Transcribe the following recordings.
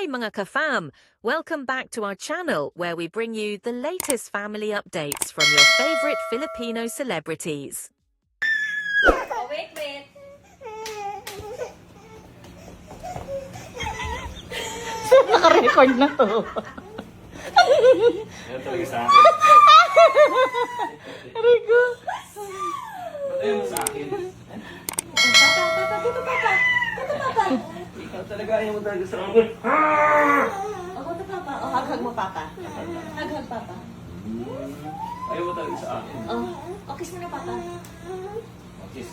Hi mga ka-fam! Welcome back to our channel where we bring you the latest family updates from your favorite Filipino celebrities. Oh, wait. Naka-record na to. Yan talaga sa akin. Rico. Ba't ayaw mo sa akin? Papa. Ikaw talaga ayaw mo talaga sa akin. Oh, to papa. Oh, hug mo papa. Hug papa. Ayaw mo talaga sa akin. Oh, kiss mo na papa. Oh, kiss.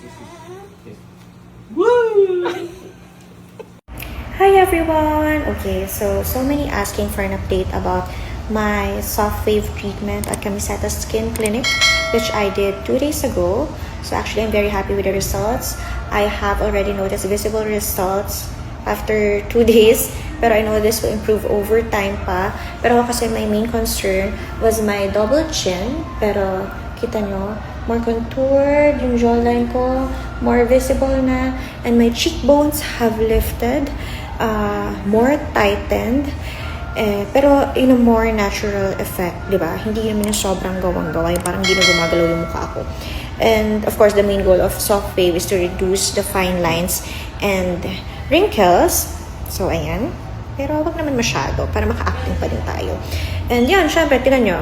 Hi everyone! Okay, so many asking for an update about my soft wave treatment at Camiseta Skin Clinic, which I did 2 days ago. So actually, I'm very happy with the results. I have already noticed visible results after 2 days, pero I know this will improve over time pa. Pero kasi my main concern was my double chin, pero kita nyo, more contoured yung jawline ko, more visible na, and my cheekbones have lifted, more tightened, pero in a more natural effect, di ba? Hindi naman yung sobrang gawang-gawa, parang hindi na gumagalaw yung mukha ko. And of course, the main goal of soft wave is to reduce the fine lines and wrinkles. So, ayan. Pero wag naman masyado para maka-acting pa din tayo. And yan, syempre, tinan nyo,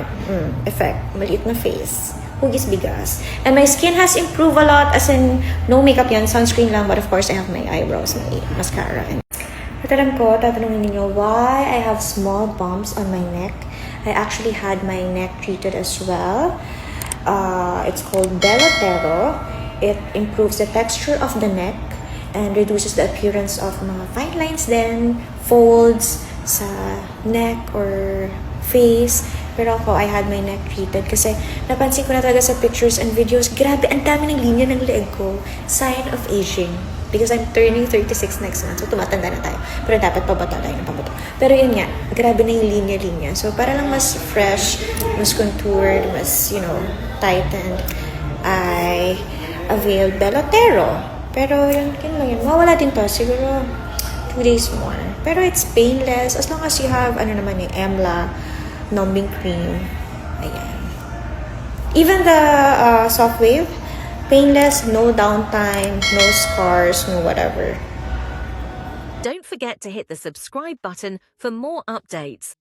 effect, maliit na face. Hugis bigas. And my skin has improved a lot, as in, no makeup yan, sunscreen lang, but of course, I have my eyebrows, my mascara. And tatanungin niyo why I have small bumps on my neck. I actually had my neck treated as well. It's called Belotero. It improves the texture of the neck and reduces the appearance of mga fine lines then, folds sa neck or face. Pero ako, I had my neck treated kasi napansin ko na talaga sa pictures and videos, grabe, ang dami ng linya ng leeg ko. Sign of aging. Because I'm turning 36 next month. So, tumatanda na tayo. Pero dapat pabato tayo ng pabato. Pero yun nga, grabe na yung linya-linya. So, para lang mas fresh, mas contoured, mas, tightened, I availed Belotero. Pero yun lang yun. Mawala din to. Siguro 2 days more. Pero it's painless. As long as you have, Emla, numbing cream. Ayan. Even the soft wave, painless, no downtime, no scars, no whatever. Don't forget to hit the subscribe button for more updates.